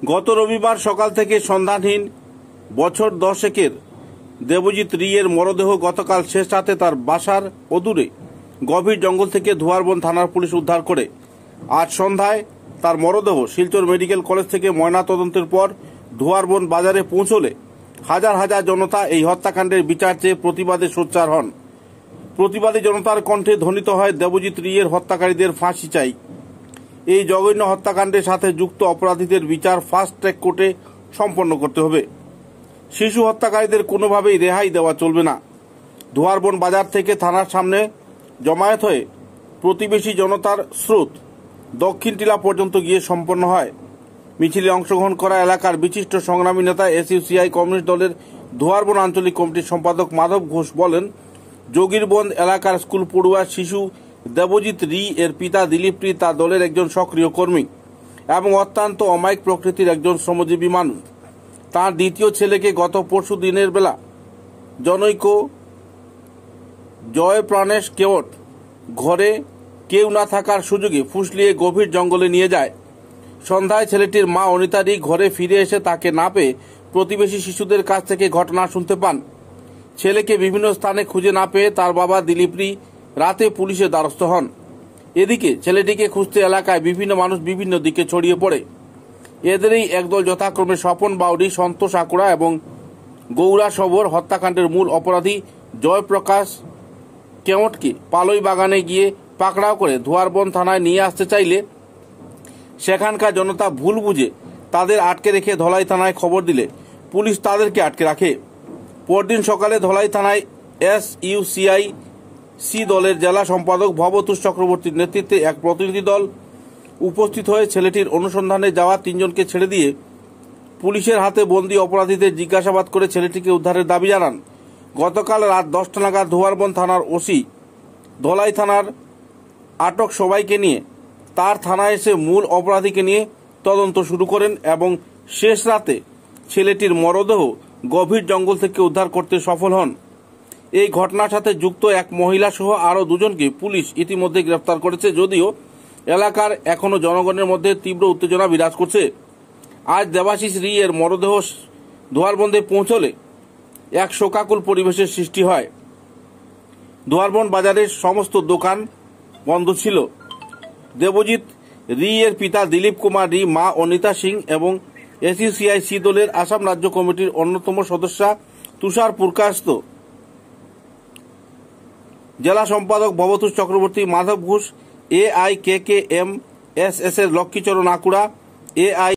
গত রবিবার সকাল থেকে সন্ধানহীন বছর 10 দেবজিৎ রিয়ের মরদেহ গতকাল শেষ রাতে তার বাসার অদূরে গভীর জঙ্গল থেকে ধোয়ারবন থানার পুলিশ উদ্ধার করে আজ সন্ধ্যায় তার মরদেহ শিলচর মেডিকেল কলেজ থেকে ময়নাতদন্তের পর ধোয়ারবন বাজারে পৌঁছলে হাজার হাজার জনতা এই হত্যাকাণ্ডের বিচার চেয়ে প্রতিবাদে সোচ্চার হন। প্রতিবাদী জনতার কণ্ঠে ধ্বনিত হয় দেবজিৎ রিয়ের হত্যাকারীদের ফাঁসি চাই। এই জঘন্য হত্যাকাণ্ডের সাথে যুক্ত অপরাধীদের বিচার ফাস্ট ট্র্যাক কোর্টে সম্পন্ন করতে হবে। শিশু হত্যাকারীদের কোনোভাবেই রেহাই দেওয়া চলবে না। ধোয়ারবন বাজার থেকে থানার সামনে জমায়েত হয়ে প্রতিবেশী জনতার স্রোত দক্ষিণ টিলা পর্যন্ত গিয়ে সম্পন্ন হয়। মিছিলে অংশগ্রহণ করা এলাকার বিশিষ্ট সংগ্রামী নেতা এসইউসিআই কমিউনিস্ট দলের ধোয়ারবন আঞ্চলিক কমিটির সম্পাদক মাধব ঘোষ বলেন, যোগীরবন্দ এলাকার স্কুল পড়ুয়া শিশু দেবজিৎ রি এর পিতা দিলীপ রি তার দলের একজন সক্রিয় কর্মী এবং অত্যন্ত অমায়িক প্রকৃতির একজন শ্রমজীবী মানুষ। তার দ্বিতীয় ছেলেকে গত পরশু দিনের বেলা জনৈক জয় প্রাণেশ কেওট ঘরে কেউ না থাকার সুযোগে ফুসলিয়ে গভীর জঙ্গলে নিয়ে যায়। সন্ধ্যায় ছেলেটির মা অনিতা রি ঘরে ফিরে এসে তাকে না পেয়ে প্রতিবেশী শিশুদের কাছ থেকে ঘটনা শুনতে পান। ছেলেকে বিভিন্ন স্থানে খুঁজে না পেয়ে তার বাবা দিলীপ রি রাতে পুলিশের দ্বারস্থ হন। এদিকে ছেলেটিকে খুঁজতে এলাকায় বিভিন্ন মানুষ বিভিন্ন দিকে ছড়িয়ে পড়ে। এদেরই একদল যথাক্রমে স্বপন বাউরি, সন্তোষ আকুড়া এবং গৌরা সবর হত্যাকাণ্ডের মূল অপরাধী জয়প্রকাশ কেওটকে পালই বাগানে গিয়ে পাকড়াও করে ধোয়ারবন থানায় নিয়ে আসতে চাইলে সেখানকার জনতা ভুল বুঝে তাদের আটকে রেখে ধলাই থানায় খবর দিলে পুলিশ তাদেরকে আটকে রাখে। পরদিন সকালে ধলাই থানায় এসইউসিআই সি দলের জেলা সম্পাদক ভবতোষ চক্রবর্তীর নেতৃত্বে এক প্রতিনিধি দল উপস্থিত হয়ে ছেলেটির অনুসন্ধানে যাওয়া 3 জনকে ছেড়ে দিয়ে পুলিশের হাতে বন্দী অপরাধীদের জিজ্ঞাসাবাদ করে ছেলেটিকে উদ্ধারের দাবি জানান। গতকাল রাত 10টা নাগাদ ধোয়ারবন থানার ওসি ধলাই থানার আটক সবাইকে নিয়ে তার থানায় এসে মূল অপরাধীকে নিয়ে তদন্ত শুরু করেন এবং শেষ রাতে ছেলেটির মরদেহ গভীর জঙ্গল থেকে উদ্ধার করতে সফল হন। এই ঘটনার সাথে যুক্ত এক মহিলা সহ আরও 2 জনকে পুলিশ ইতিমধ্যে গ্রেফতার করেছে, যদিও এলাকার এখনও জনগণের মধ্যে তীব্র উত্তেজনা বিরাজ করছে। আজ দেবাশিস রি এর মরদেহ ধোয়ারবন্দে পৌঁছলে এক শোকাকুল পরিবেশের সৃষ্টি হয়। ধোয়ারবন বাজারের সমস্ত দোকান বন্ধ ছিল। দেবজিৎ রি এর পিতা দিলীপ কুমার রি, মা অনিতা সিং এবং এসইউসিআই সি দলের আসাম রাজ্য কমিটির অন্যতম সদস্যা তুষার পুরকাস্ত, জেলা সম্পাদক ভবতোষ চক্রবর্তী, মাধব ঘোষ, AIKKMSS এর লক্ষ্মীচরণ আকুড়া, AI